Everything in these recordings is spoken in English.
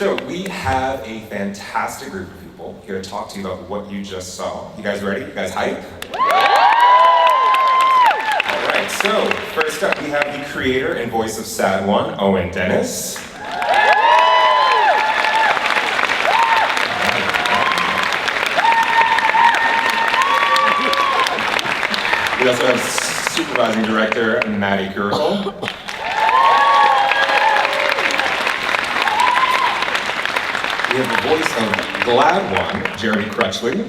So we have a fantastic group of people here to talk to you about what you just saw. You guys ready? You guys hype? All right, so first up we have the creator and voice of Sad One, Owen Dennis. We also have supervising director, Maddie Gurgle. We have the voice of Glad One, Jeremy Crutchley.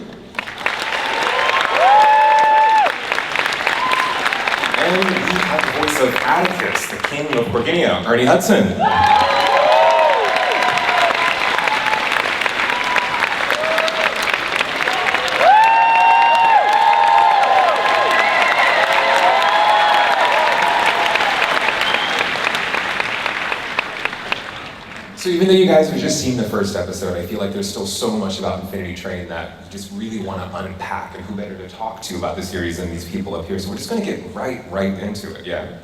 And we have the voice of Atticus, the king of Borginia, Ernie Hudson. So even though you guys have just seen the first episode, I feel like there's still so much about Infinity Train that you just really want to unpack, and who better to talk to about the series than these people up here. So we're just going to get right into it, yeah?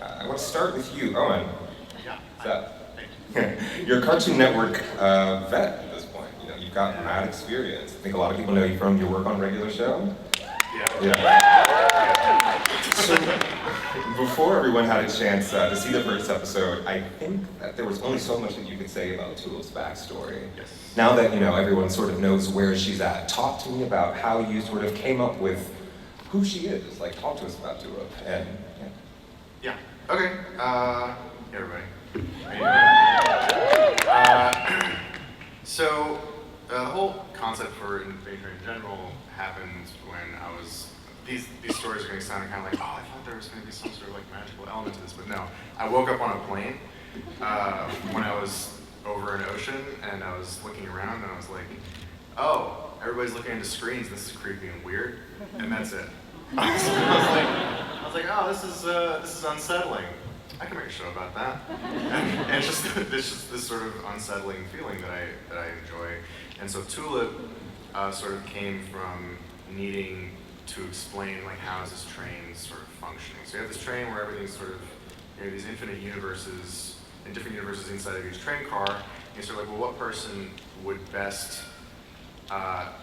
I want to start with you, Owen. Yeah. You're a Cartoon Network vet at this point. You know, you've got mad experience. I think a lot of people know you from your work on Regular Show. Yeah. So, before everyone had a chance to see the first episode, I think that there was only so much that you could say about Tula's backstory. Yes. Now that, you know, everyone sort of knows where she's at, talk to me about how you sort of came up with who she is. Like, talk to us about Tula. And, Yeah. Okay. Hey everybody. So, the whole concept for Infinity Train in general happened when I was. These stories are going to sound kind of like, oh, I thought there was going to be some sort of like magical element to this, but no. I woke up on a plane when I was over an ocean, and I was looking around, and I was like, oh, everybody's looking into screens. This is creepy and weird, and that's it. I was like, oh, this is unsettling. I can make a show about that. And it's just this sort of unsettling feeling that I enjoy. And so Tula sort of came from needing to explain like how is this train sort of functioning. So you have this train where everything's sort of, you know, these infinite universes and different universes inside of each train car. And you're sort of like, well, what person would best,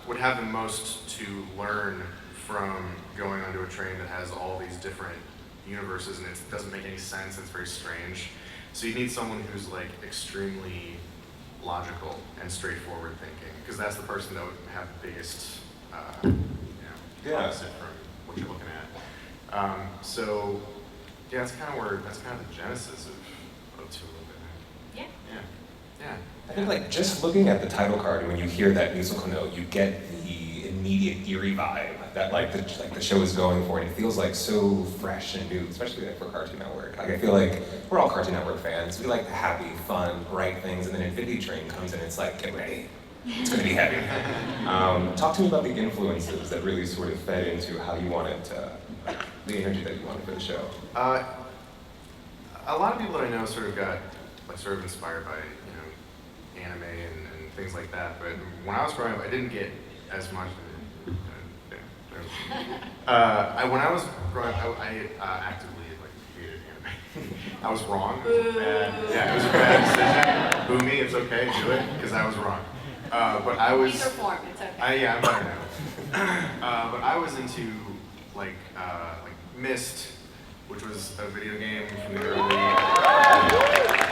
would have the most to learn from going onto a train that has all these different universes, and it doesn't make any sense, it's very strange. So you need someone who's like extremely logical and straightforward thinking, because that's the person that would have the biggest opposite from what you're looking at. So yeah, that's kind of the genesis of Tula. Yeah. I think like just looking at the title card, when you hear that musical note, you get the immediate eerie vibe that like the show is going for, and it feels like so fresh and new, especially like for Cartoon Network. Like I feel like we're all Cartoon Network fans. We like the happy, fun, bright things, and then Infinity Train comes and it's like, get ready, it's gonna be heavy. Talk to me about the influences that really sort of fed into how you wanted the energy that you wanted for the show. A lot of people that I know sort of got like sort of inspired by, you know, anime and things like that. But when I was growing up, I didn't get as much. When I was growing up, I actively like hated anime. I was wrong. It was a bad decision. Boo me, it's okay, do it, because I was wrong. But I was. These are formed, it's okay. I'm better now. But I was into like Myst, which was a video game from the early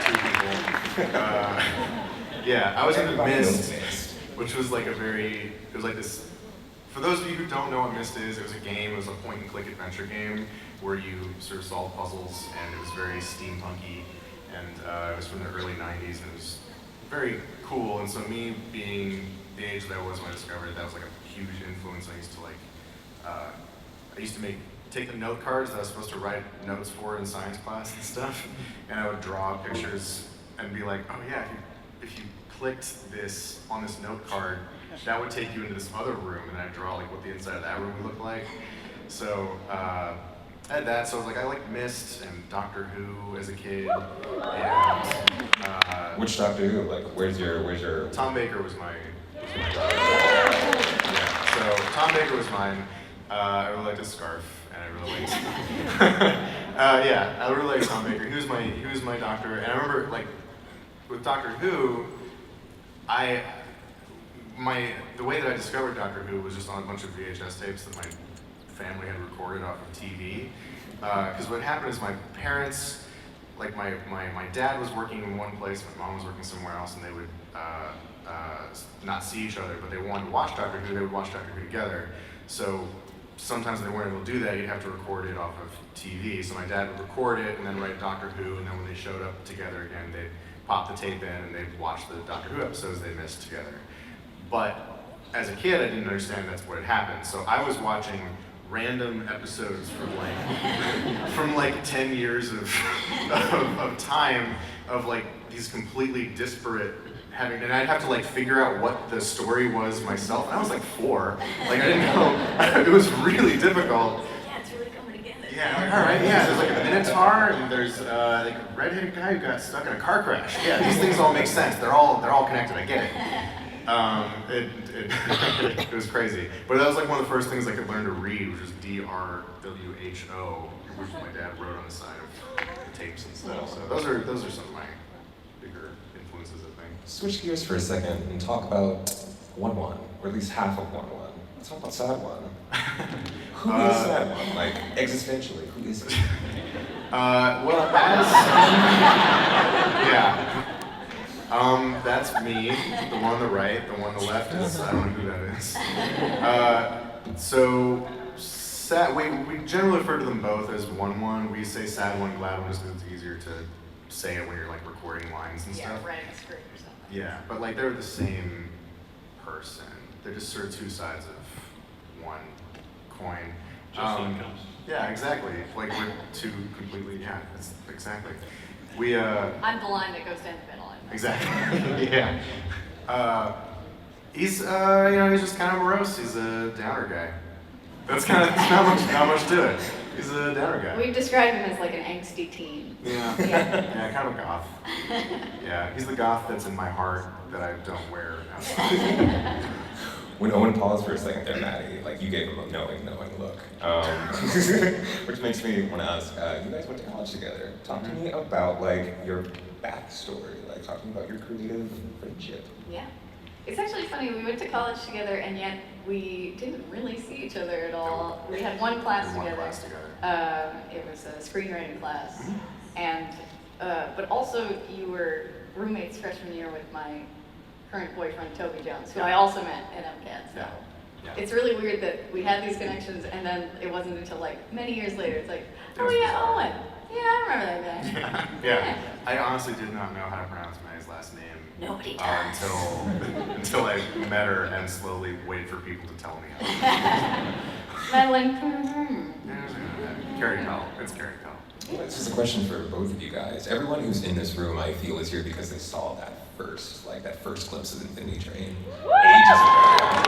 2 people. I was into Myst, which was like it was like this. For those of you who don't know what Myst is, it was a game, it was a point-and-click adventure game where you sort of solve puzzles, and it was very steampunky, and it was from the early 90s, and it was very cool. And so me being the age that I was when I discovered it, that was like a huge influence. I used to take the note cards that I was supposed to write notes for in science class and stuff, and I would draw pictures and be like, oh yeah, if you clicked this on this note card, that would take you into this other room, and I'd draw like what the inside of that room would look like. So I had that, so I was like, I liked Myst and Doctor Who as a kid, and Which Doctor Who? Like, where's your? Tom Baker was my doctor. Yeah, so Tom Baker was mine. I really liked his scarf, and I really liked. I really liked Tom Baker. He was my doctor, and I remember like with Doctor Who, The way that I discovered Doctor Who was just on a bunch of VHS tapes that my family had recorded off of TV. Because what happened is my parents, like my dad was working in one place, my mom was working somewhere else, and they would not see each other, but they wanted to watch Doctor Who, they would watch Doctor Who together. So sometimes when they weren't able to do that, you'd have to record it off of TV. So my dad would record it and then write Doctor Who, and then when they showed up together again, they'd pop the tape in and they'd watch the Doctor Who episodes they missed together. But as a kid, I didn't understand that's what had happened. So I was watching random episodes from like 10 years of time of like these completely disparate and I'd have to like figure out what the story was myself. And I was like 4. Like I didn't know. It was really difficult. Yeah, it's really coming together. Yeah, like, all right, yeah, there's like a Minotaur, and the's like a redheaded guy who got stuck in a car crash. Yeah, these things all make sense. They're all connected. I get it. It was crazy. But that was like one of the first things I could learn to read, which was DRWHO, which my dad wrote on the side of the tapes and stuff. So those are some of my bigger influences, I think. Switch gears for a second and talk about 1-1, or at least half of 1-1. Let's talk about Sad One. Who is Sad One? Like, existentially, who is he? That's me, the one on the right, the one on the left is, I don't know who that is. We generally refer to them both as 1-1. We say Sad One, Glad One, just because it's easier to say it when you're like recording lines and stuff. Yeah, writing a script or something. Yeah, but like they're the same person. They're just sort of two sides of one coin. Yeah, exactly. Like we're two completely, yeah, that's exactly. I'm the line that goes down the middle. Exactly. Yeah. He's he's just kind of morose. He's a downer guy. That's not much to it. He's a downer guy. We've described him as like an angsty teen. Yeah. Yeah, kind of a goth. Yeah, he's the goth that's in my heart that I don't wear outside. When Owen paused for a second there, Maddie, like you gave him a knowing look. Which makes me want to ask, you guys went to college together. Talk to me about like your backstory, like talking about your creative friendship. Yeah. It's actually funny, we went to college together and yet we didn't really see each other at all. We had one class together. It was a screenwriting class. Mm-hmm. And, but also you were roommates freshman year with my current boyfriend, Toby Jones, who I also met at MCAT. So Yeah. it's really weird that we had these connections and then it wasn't until like many years later, it's like, oh was yeah, bizarre. Owen. Yeah, I remember that guy. Yeah. I honestly did not know how to pronounce Maddie's last name. Nobody does. Until I met her and slowly waited for people to tell me how. Madeline. Carrie Tell. It's Carrie Tell. This is a question for both of you guys. Everyone who's in this room, I feel, is here because they saw that first glimpse of Infinity Train ages ago.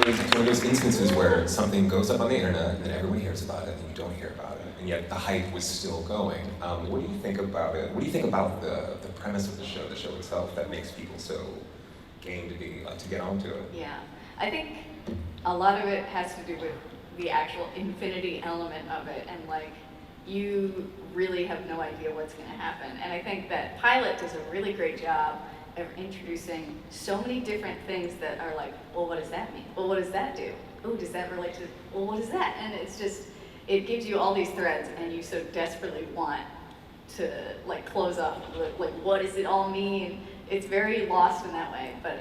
It's one of those instances where something goes up on the internet and then everyone hears about it and you don't hear about it, and yet the hype was still going. What do you think about it? What do you think about the premise of the show itself, that makes people so game to get onto it? Yeah, I think a lot of it has to do with the actual infinity element of it, and like you really have no idea what's going to happen. And I think that Pilot does a really great job of introducing so many different things that are like, well, what does that mean? Well, what does that do? Oh, does that relate to, well, what is that? And it's just, it gives you all these threads and you so desperately want to like close up, like what does it all mean? It's very lost in that way, but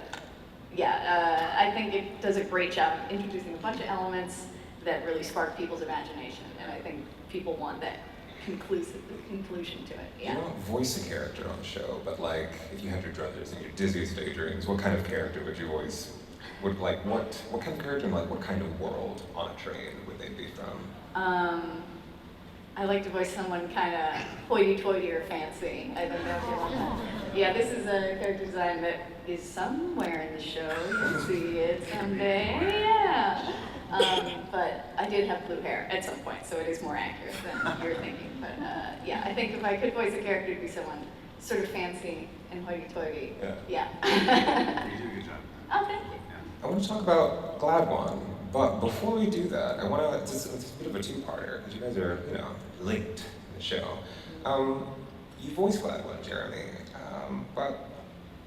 yeah, I think it does a great job of introducing a bunch of elements that really spark people's imagination, and I think people want that conclusion to it. Yeah. You don't voice a character on the show, but like, if you had your druthers and your dizziest daydreams, what kind of character would you voice? What kind of character and like what kind of world on a train would they be from? I like to voice someone kind of hoity-toity or fancy. I don't know if you want that. Yeah, this is a character design that is somewhere in the show. You'll see it someday. Yeah. But I did have blue hair at some point, so it is more accurate than you're thinking. But yeah, I think if I could voice a character, it'd be someone sort of fancy and hoity-toity. Yeah. You do a good job. Oh, thank you. I want to talk about Glad One, but before we do that, I want to, it's a bit of a two-parter, because you guys are, linked in the show. You voiced Glad One, Jeremy, but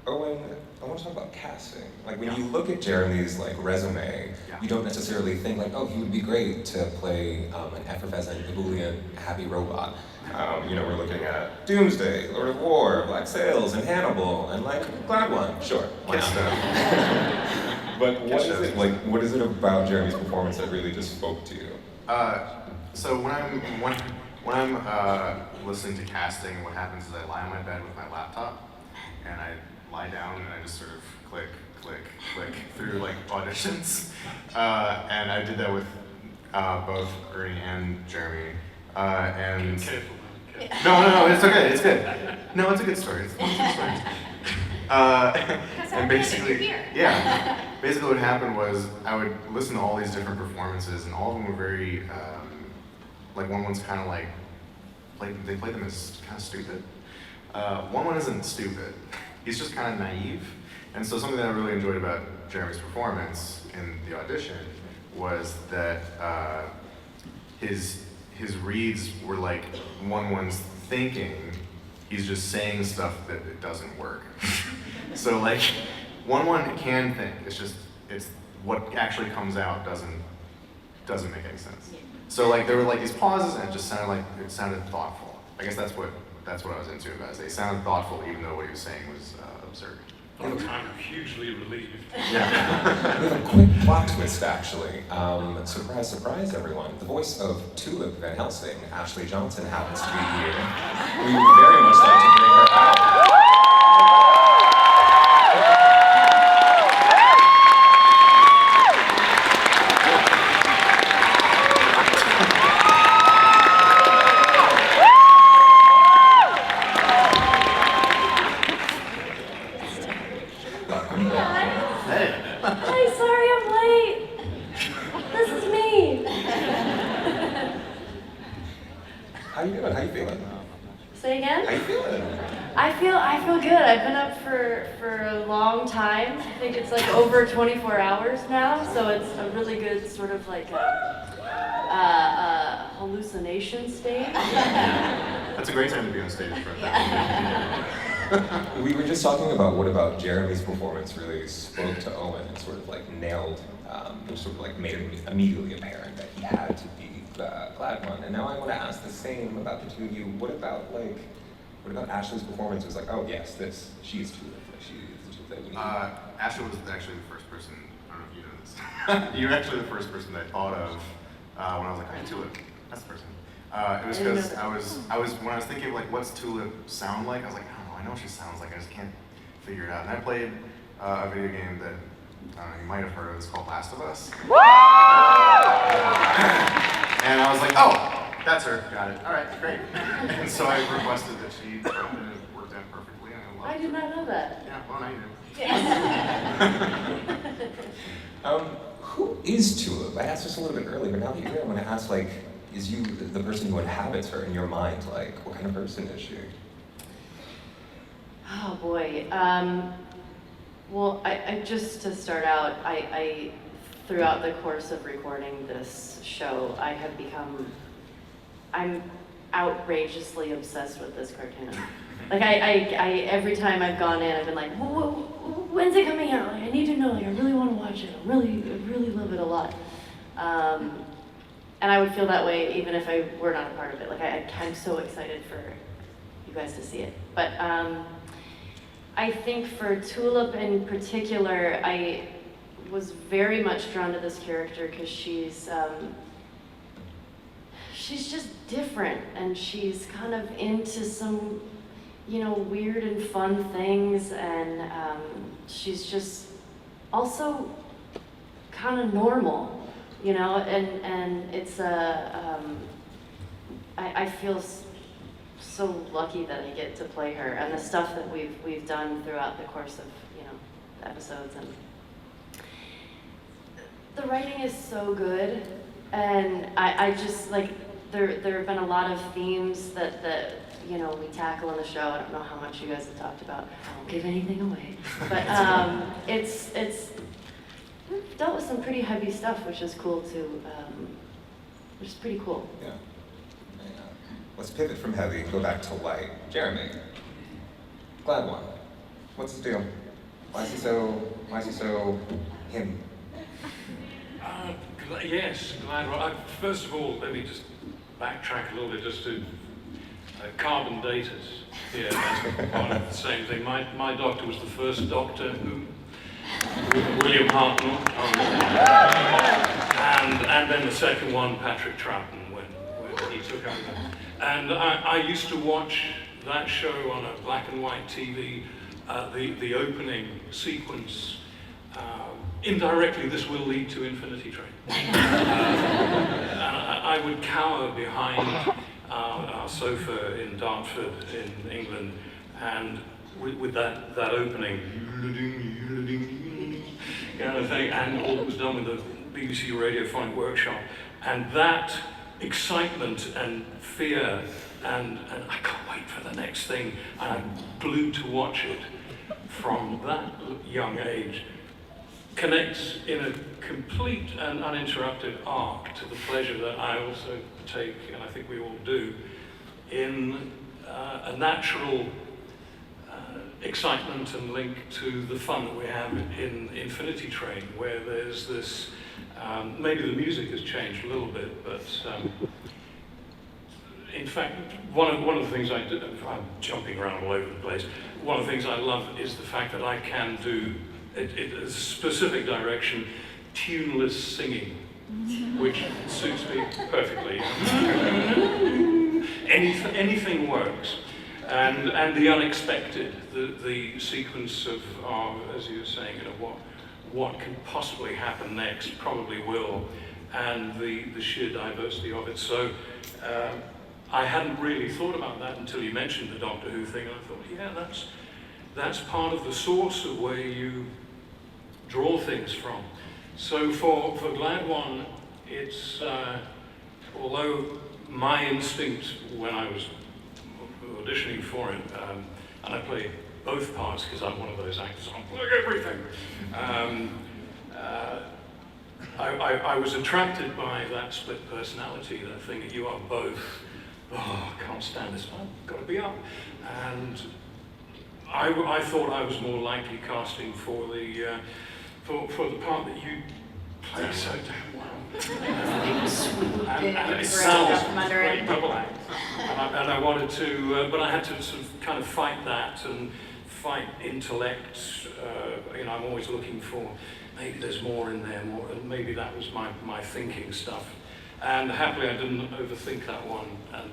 Owen, I want to talk about casting. Like when Yeah. you look at Jeremy's like resume, Yeah. you don't necessarily think like, oh, he would be great to play an effervescent, ebullient, happy robot. You know, we're looking at Doomsday, Lord of War, Black Sails, and Hannibal, and like Glad One. Sure, why Good not? stuff. But what is shows. it like? What is it about Jeremy's performance that really just spoke to you? So when I'm listening to casting, what happens is I lie on my bed with my laptop, and I lie down and I just sort of click, click, click through like auditions, and I did that with both Ernie and Jeremy, and Careful, man. no, it's okay, it's good. No, it's a good story. It's a good story. That's our And kid, basically, you're here. yeah. Basically, what happened was I would listen to all these different performances, and all of them were very, like one's kind of like, they played them as kind of stupid. One isn't stupid. He's just kind of naive. And so something that I really enjoyed about Jeremy's performance in the audition was that his reads were like one's thinking, he's just saying stuff that it doesn't work. So like, one can think. It's what actually comes out doesn't make any sense. So like there were like these pauses and it sounded thoughtful. I guess that's what I was into about it. They sounded thoughtful even though what he was saying was absurd. All the time, I'm hugely relieved. Yeah. We have a quick plot twist, actually. Surprise, surprise, everyone. The voice of Tulip Van Helsing, Ashley Johnson, happens to be here. We would very much like to bring her out. Hey. Hi, sorry I'm late. This is me. How you doing? How you feeling? Say How again? you feeling? I feel good. I've been up for a long time. I think it's like over 24 hours now, so it's a really good sort of like a hallucination stage. That's a great time to be on stage for that. We were just talking about what about Jeremy's performance really spoke to Owen and sort of like nailed, sort of like made it immediately apparent that he had to be the Glad One. And now I want to ask the same about the two of you. What about Ashley's performance? It was like, oh yes, she's Tulip. Like she's the Tulip that we need. Ashley was actually the first person, I don't know if you know this. You're actually the first person that I thought of when I was like, hey, Tulip, that's the person. It was because when I was thinking of like, what's Tulip sound like? I was like, I know what she sounds like, I just can't figure it out. And I played a video game that you might have heard of, it's called Last of Us. And I was like, oh, that's her, got it. All right, great. And so I requested that she and it worked out perfectly. And I loved I did not know that. Yeah, well, now you do. Who is Tulip? I asked this a little bit earlier, but now that you're here, I'm going to ask, like, is you the person who inhabits her in your mind? Like, what kind of person is she? Oh boy. Well, I just to start out, I throughout the course of recording this show, I'm outrageously obsessed with this cartoon. Like I every time I've gone in, I've been like, when's it coming out? Like, I need to know. Like I really want to watch it. I really love it a lot. And I would feel that way even if I were not a part of it. Like I'm so excited for you guys to see it. But I think for Tulip in particular, I was very much drawn to this character because she's just different, and she's kind of into some, weird and fun things, and she's just also kind of normal, and it's I feel so lucky that I get to play her, and the stuff that we've done throughout the course of the episodes, and the writing is so good, and I just like there have been a lot of themes that we tackle in the show. I don't know how much you guys have talked about. I won't give anything away, but it's we've dealt with some pretty heavy stuff, which is cool too, which is pretty cool. Yeah. Let's pivot from heavy and go back to light. Jeremy, Glad One. What's his deal? Why is he so him? Yes, Gladwell. First of all, let me just backtrack a little bit just to carbon datas. Yeah, that's part of the same thing. My doctor was the first doctor who, William Hartnell, and then the second one, Patrick Troughton, when he took over. And I used to watch that show on a black and white TV, the opening sequence. Indirectly, this will lead to Infinity Train. And I would cower behind our sofa in Dartford, in England, and with that opening, kind of thing, and all that was done with the BBC Radiophonic Workshop, and that excitement and fear, and I can't wait for the next thing, and I'm glued to watch it from that young age, connects in a complete and uninterrupted arc to the pleasure that I also take, and I think we all do, in a natural excitement and link to the fun that we have in Infinity Train, where there's this, maybe the music has changed a little bit, but in fact, one of the things I do, I'm jumping around all over the place, one of the things I love is the fact that I can do a specific direction, tuneless singing, which suits me perfectly. Anything works. And the unexpected, the sequence of, as you were saying, what can possibly happen next, probably will, and the sheer diversity of it. So I hadn't really thought about that until you mentioned the Doctor Who thing, and I thought, yeah, that's part of the source of where you draw things from. So for Gladwon, it's, although my instinct when I was auditioning for it, and I play both parts because I'm one of those actors, I'm like everything. I was attracted by that split personality, that thing that you are both, oh, I can't stand this, I've got to be up. And I thought I was more likely casting for the part that you play so damn well. And it sounds great double act. And I wanted to, but I had to sort of kind of fight that and fight intellect. I'm always looking for, maybe there's more in there, more, and maybe that was my thinking stuff. And happily I didn't overthink that one, and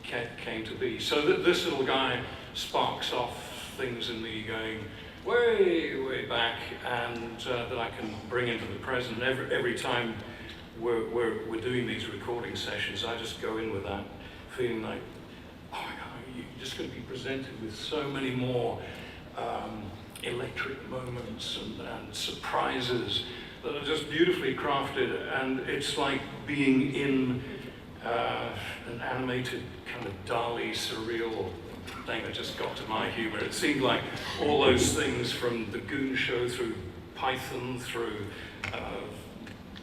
it came to be. So this little guy sparks off things in me going way back, and that I can bring into the present. Every time we're doing these recording sessions, I just go in with that feeling like, oh my God, you're just going to be presented with so many more electric moments and surprises that are just beautifully crafted, and it's like being in an animated kind of Dali surreal thing that just got to my humor. It seemed like all those things from the Goon Show through Python, through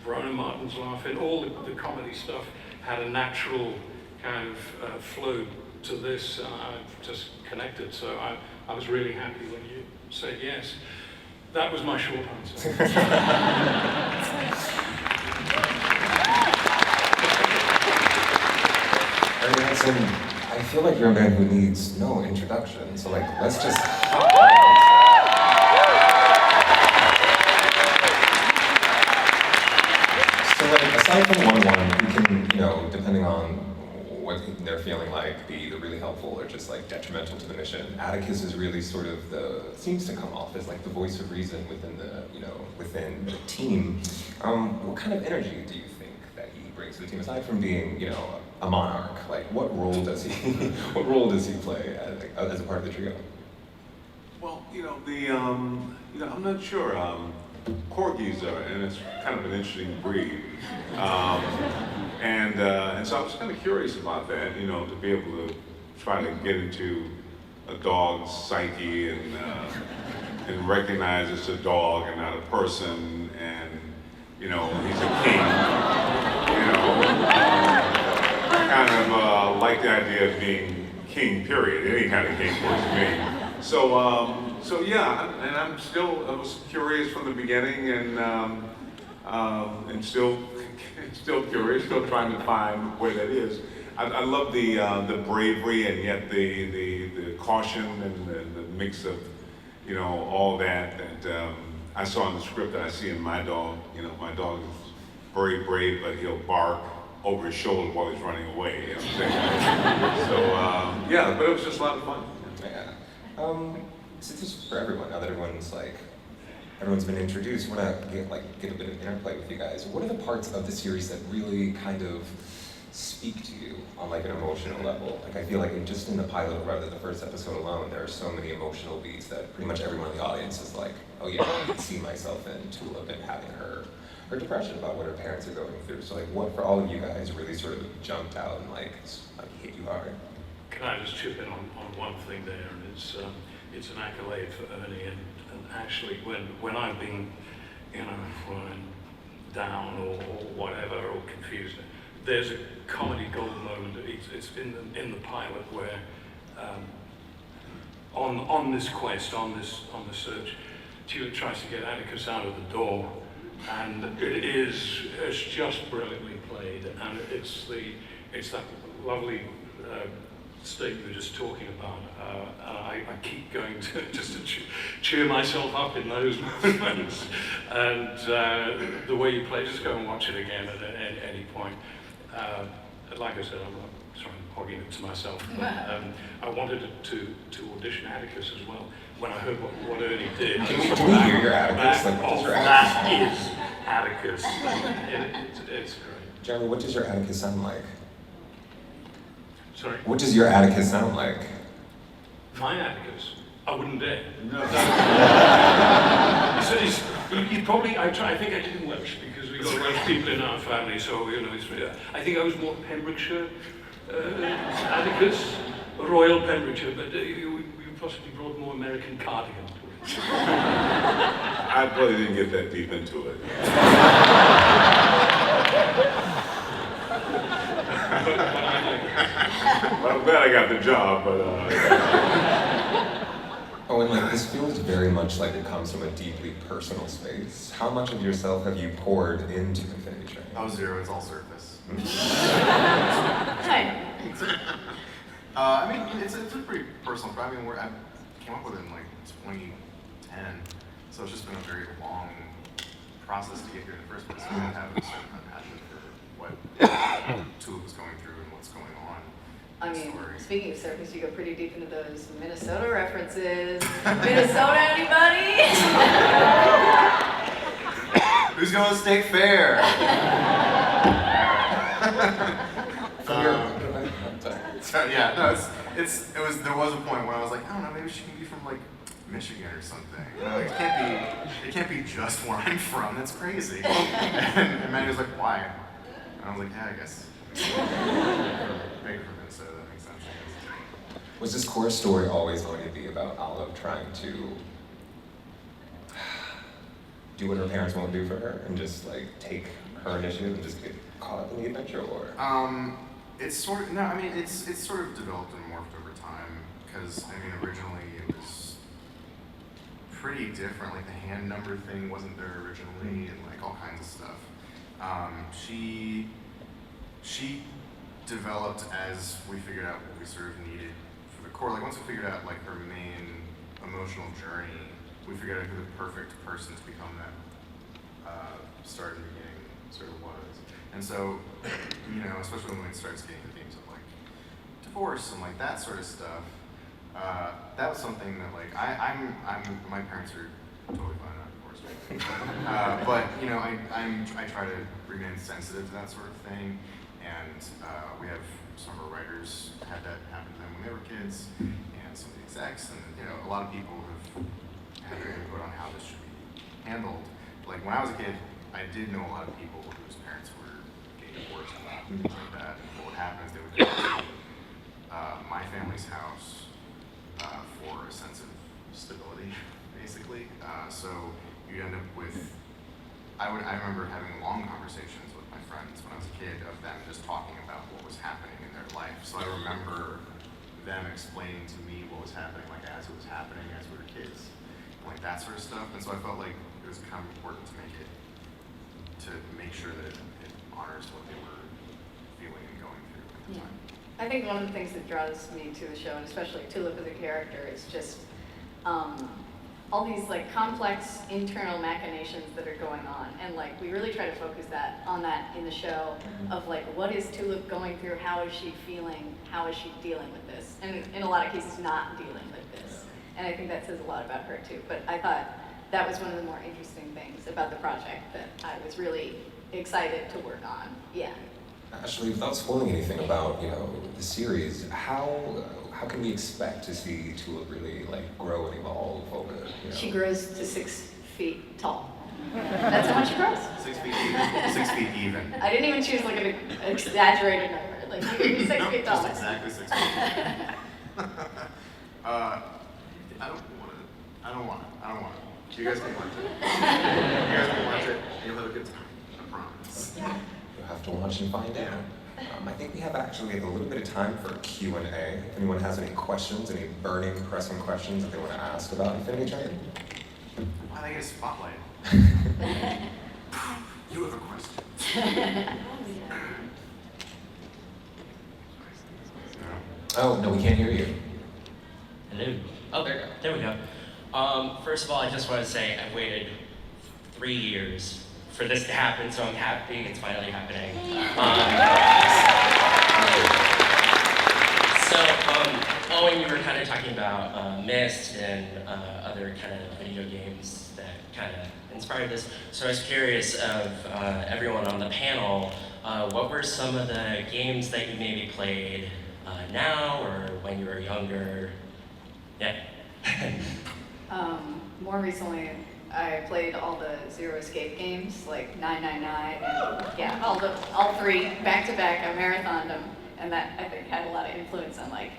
Verona Martin's Laughing, all the comedy stuff had a natural kind of flow to this, and I've just connected. So I was really happy when you said yes. That was my short answer. Ernie Hudson, I feel like you're a man who needs no introduction, so let's just... So aside from 1-1, you can, depending on what they're feeling like, be either really helpful or just detrimental to the mission. Atticus is really sort of seems to come off as the voice of reason within within the team. What kind of energy do you think that he brings to the team, aside from being, a monarch? What role does he play as a part of the trio? Well, I'm not sure. Corgis are, and it's kind of an interesting breed. And so I was kind of curious about that, to be able to try to get into a dog's psyche and recognize it's a dog and not a person, and he's a king. I kind of like the idea of being king, period. Any kind of king works for me. So So yeah, and I was curious from the beginning, and still curious, still trying to find where that is. I love the bravery and yet the caution and the mix of, you know, all that I saw in the script that I see in my dog. You know, my dog is very brave, but he'll bark over his shoulder while he's running away. You know what I'm saying? So yeah, but it was just a lot of fun. Yeah. So this is for everyone. Now that everyone's been introduced, I want to get a bit of interplay with you guys. What are the parts of the series that really kind of speak to you on like an emotional level? Like I feel like just in the pilot, or rather the first episode alone, there are so many emotional beats that pretty much everyone in the audience is like, oh yeah, I can see myself in Tulip and having her depression about what her parents are going through. So like what for all of you guys really sort of jumped out and like hit you hard? Can I just chip in on one thing there? And it's an accolade for Ernie. And actually, when I've been, you know, down or whatever or confused, there's a comedy gold moment. It's in the pilot where on this quest, on this search, Tulip tries to get Atticus out of the door, and it's just brilliantly played, and it's that lovely state we were just talking about. I keep going to just to cheer myself up in those moments, and the way you play, just go and watch it again at any point. Like I said, I'm sorry, I'm hogging it to myself, but I wanted to audition Atticus as well. When I heard what Ernie did, Can we hear your Atticus? Like, what does your that is Atticus. It's great. Jeremy, what does your Atticus sound like? Sorry? What does your Atticus sound like? My Atticus? I wouldn't dare. No. You probably, I think I did in Welsh because we got Welsh people in our family, so you know, I think I was more Pembrokeshire, Atticus, Royal Pembrokeshire, but you possibly brought more American cardigan to it. I probably didn't get that deep into it. Well, I'm glad I got the job, but Oh, and like this feels very much like it comes from a deeply personal space. How much of yourself have you poured into Infinity Train? Oh, zero, it's all surface. Hi. I mean, it's a pretty personal. I mean, I came up with it in like 2010, so it's just been a very long process to get here in the first place. We didn't have a certain passion for what Tulip was going through and what's going on. I in the mean, story. speaking of surface, you go pretty deep into those Minnesota references. Minnesota, anybody? Who's going to State Fair? So yeah, no, there was a point when I was like, I don't know, maybe she can be from like Michigan or something. You know, it can't be just where I'm from. That's crazy. And Manny was like, why? And I was like, yeah, I guess. Maybe from Minnesota, that makes sense. I guess. Was this core story always going to be about Olive trying to do what her parents won't do for her and just like take her initiative and just get caught up in the adventure, or? It's sort of, no, I mean, it's sort of developed and morphed over time, because, I mean, originally it was pretty different, like the hand number thing wasn't there originally, and like all kinds of stuff. She developed as we figured out what we sort of needed for the core. Like once we figured out like her main emotional journey, we figured out who the perfect person to become that start in the beginning sort of was. And so, you know, especially when we started getting the themes of like divorce and like that sort of stuff, that was something that like my parents are totally fine, not divorced. But you know, I try to remain sensitive to that sort of thing, and we have some of our writers had that happen to them when they were kids, and some of the execs, and you know, a lot of people have had their input on how this should be handled. Like when I was a kid, I did know a lot of people whose parents were getting divorced and things like that. And what would happen is they would go to my family's house for a sense of stability, basically. So you end up with, I remember having long conversations with my friends when I was a kid of them just talking about what was happening in their life. So I remember them explaining to me what was happening, like as it was happening, as we were kids, like that sort of stuff. And so I felt like it was kind of important to make sure that it honors what they were feeling and going through at the Yeah. time. I think one of the things that draws me to the show, and especially Tulip as a character, is just all these like complex internal machinations that are going on, and like we really try to focus on that in the show of like what is Tulip going through, how is she feeling, how is she dealing with this, and in a lot of cases not dealing with this, and I think that says a lot about her too. But I thought that was one of the more interesting things about the project that I was really excited to work on. Yeah. Actually, without spoiling anything about, the series, how can we expect to see Tulip really like grow and evolve over, She grows to 6 feet tall. That's how much she grows. 6 feet even. 6 feet even. I didn't even choose like an exaggerated number. Like you can be 6 Nope, feet tall. just exactly 6 feet. I don't want it. You guys can watch it. You guys can watch it. You'll have a good time. I promise. You'll have to watch and find out. I think we have a little bit of time for Q&A. If anyone has any questions, any burning, pressing questions that they want to ask about Infinity Train. Why they get a spotlight? You have a question. Oh, no, we can't hear you. Hello. Oh, there we go. First of all, I just want to say I've waited 3 years for this to happen, so I'm happy it's finally happening. Owen, you were kind of talking about Myst and other kind of video games that kind of inspired this. So I was curious of everyone on the panel, what were some of the games that you maybe played now or when you were younger? Yeah. More recently, I played all the Zero Escape games, like 999, and yeah, all 3 back to back. I marathoned them, and that I think had a lot of influence on like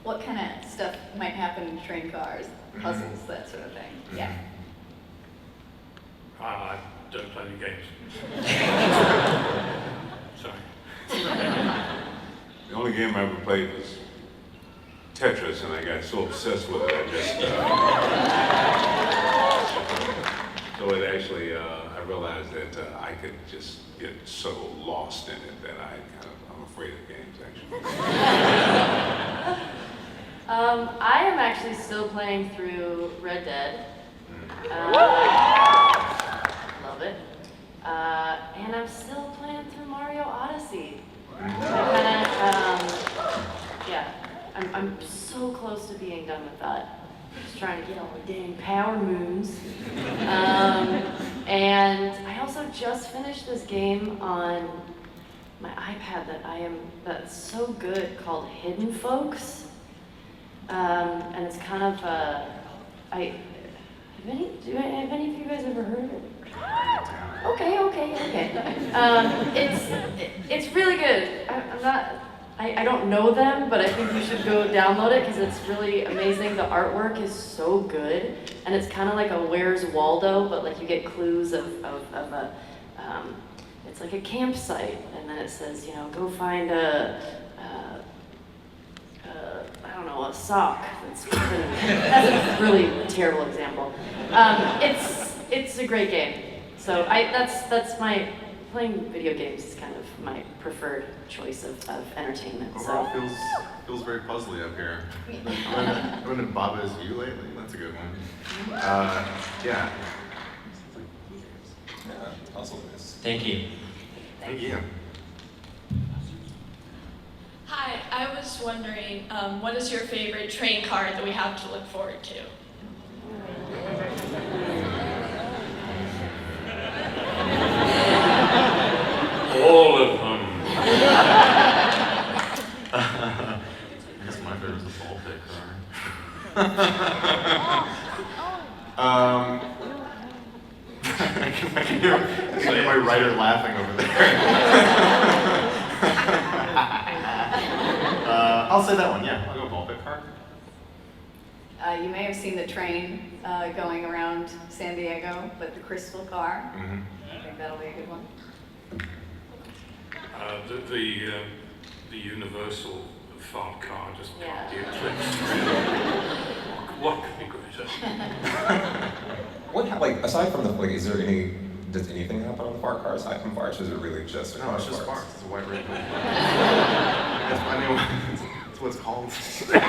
what kind of stuff might happen in train cars, puzzles, that sort of thing. Yeah. I don't play any games. Sorry. The only game I ever played was Tetris, and I got so obsessed with it, I just, so it actually, I realized that I could just get so lost in it that I'm afraid of games, actually. I am actually still playing through Red Dead. Love it. And I'm still playing through Mario Odyssey. I'm so close to being done with that. Just trying to get all the dang power moons. And I also just finished this game on my iPad that's so good called Hidden Folks. And it's kind of have any of you guys ever heard of it? Okay. It's really good. I don't know them, but I think you should go download it because it's really amazing. The artwork is so good, and it's kind of like a Where's Waldo, but like you get clues of a, it's like a campsite, and then it says, go find I don't know, a sock. That's a really terrible example. It's a great game. So that's my playing video games is kind of my preferred choice of entertainment. Overall, feels very puzzly up here. I've been to Baba Is You lately. That's a good one. Yeah. Puzzle is. Thank you. Thank you. Hi, I was wondering, what is your favorite train car that we have to look forward to? All of them. I guess my favorite is the Baltic car. I can hear my writer laughing over there. I'll say that one, yeah. I'll go Baltic car. You may have seen the train going around San Diego, but the Crystal car, I think that'll be a good one. The Universal fart car just Yeah. can't be eclipsed. What could be greater? Like, aside from the, like, does anything happen on the fart car aside from farts, or is it really just No, it's just farts? sparks. It's a white ray. I mean, that's what it's called. Fart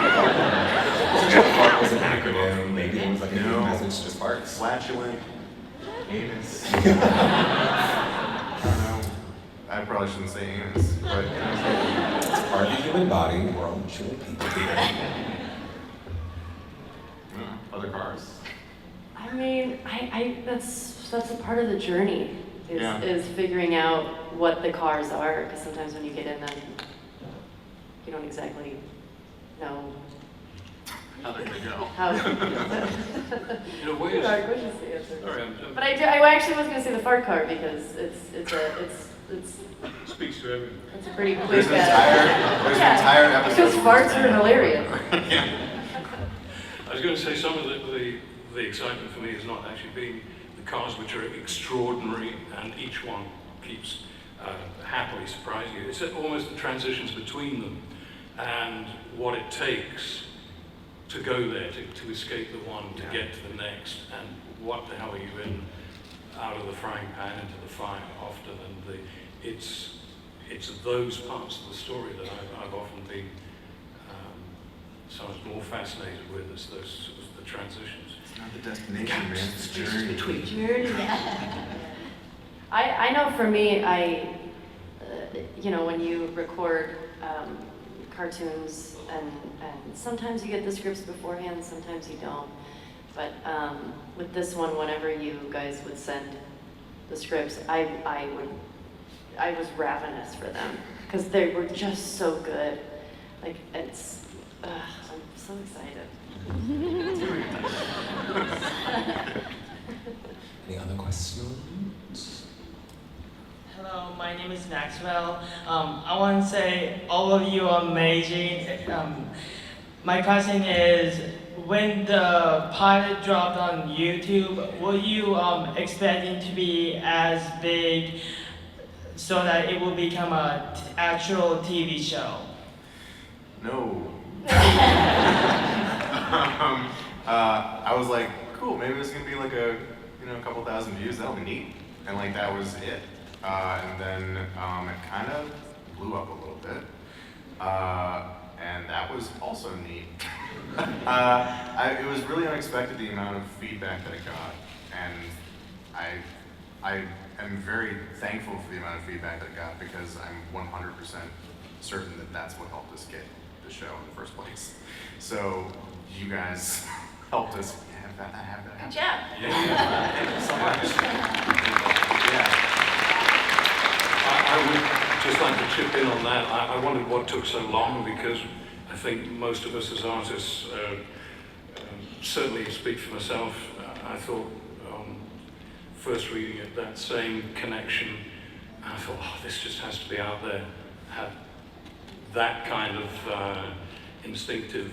was an acronym, maybe it was like a new No. message, just farts. Flatulent, anus. I don't know. I probably shouldn't say anus, but It's part of the human body, we're all mature people here. other cars. I mean, that's a part of the journey, Yeah. is figuring out what the cars are, because sometimes when you get in them, you don't exactly know How they're gonna go. how. In a way, it's, Sorry, what is the answer? sorry, But I actually was gonna say the fart car because it's speaks to everyone. a pretty quick. There's an entire episode. Because farts are hilarious. I was going to say some of the excitement for me has not actually been the cars, which are extraordinary, and each one keeps happily surprising you. It's almost the transitions between them and what it takes to go there, to escape the one, to get to the next, and what the hell are you in out of the frying pan into the fire often, and it's those parts of the story that I've often been so much more fascinated with, is the transitions. It's not the destination, man. It's the journey. Journey. I know for me, when you record cartoons, and sometimes you get the scripts beforehand, sometimes you don't. But with this one, whenever you guys would send the scripts, I was ravenous for them because they were just so good. Like I'm so excited. Any other questions? Hello, my name is Maxwell. I want to say all of you are amazing. My question is, when the pilot dropped on YouTube, were you expecting to be as big so that it will become an actual TV show? No. I was like, cool, maybe it's gonna be like a couple thousand views, that'll be neat. And like that was it. And then it kind of blew up a little bit. And that was also neat. It was really unexpected, the amount of feedback that I got. And I am very thankful for the amount of feedback that I got, because I'm 100% certain that that's what helped us get the show in the first place. So you guys helped us have that. Good job. Thank you so much. Yeah. I would just like to chip in on that. I wondered what took so long, because I think most of us as artists, certainly speak for myself, I thought first reading it, that same connection, I thought, oh, this just has to be out there. Had that kind of instinctive,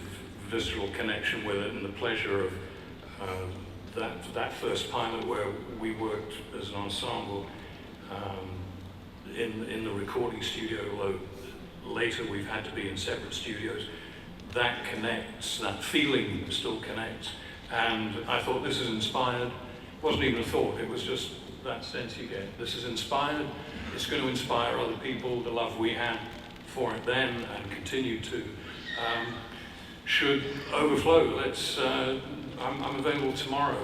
visceral connection with it, and the pleasure of that first pilot where we worked as an ensemble in the recording studio, although later we've had to be in separate studios. That connects, that feeling still connects. And I thought, this is inspired. It wasn't even a thought, it was just that sense you get. This is inspired, it's going to inspire other people. The love we had for it then and continue to should overflow. I'm available tomorrow.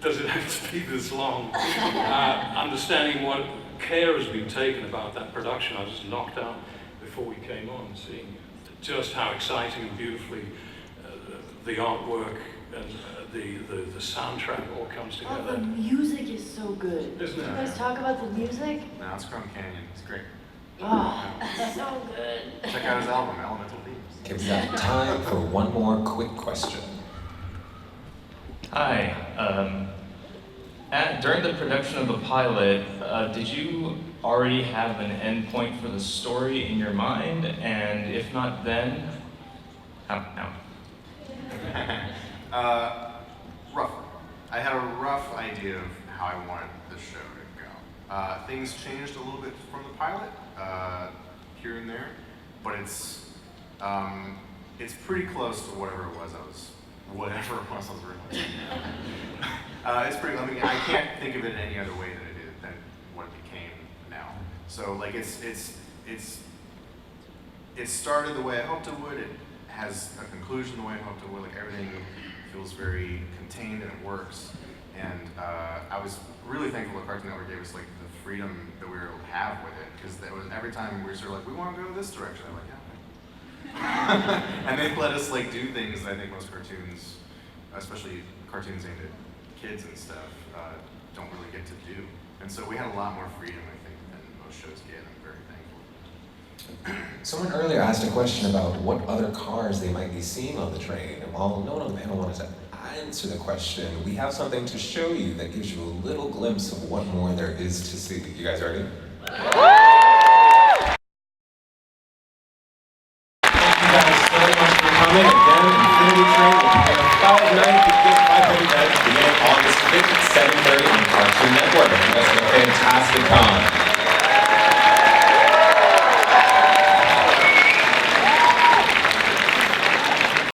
Does it have to be this long? Understanding what care has been taken about that production, I was just knocked out before we came on, seeing just how exciting and beautifully the artwork and the soundtrack all comes Oh, the together. music is so good. Isn't Did it? you guys talk about the music? No, it's Chrome Canyon. It's great. Oh, so good. Check out his album, Elemental Themes. Okay, we got time for one more quick question. Hi. During the production of the pilot, did you already have an endpoint for the story in your mind? And if not, then how? Roughly. I had a rough idea of how I wanted the show to go. Things changed a little bit from the pilot, here and there, it's pretty close to whatever it was I was realizing. It's pretty. I mean, I can't think of it in any other way than what it became now. So like it started the way I hoped it would. It has a conclusion the way I hoped it would. Like everything feels very contained and it works. And I was really thankful that Cartoon Network gave us like the freedom that we were able to have with it, because every time we were sort of like, we want to go this direction. I'm like, yeah. And they let us like do things that I think most cartoons, especially cartoons aimed at kids and stuff, don't really get to do. And so we had a lot more freedom, I think, than most shows get. I'm very thankful. Someone earlier asked a question about what other cars they might be seeing on the train, and while no one on the panel wanted to answer the question, we have something to show you that gives you a little glimpse of what more there is to see. You guys ready? Thank you guys so much for coming. Again, Infinity Train will be on 5 nights beginning August 5th at 7:30 on Cartoon Network. You guys have a fantastic time.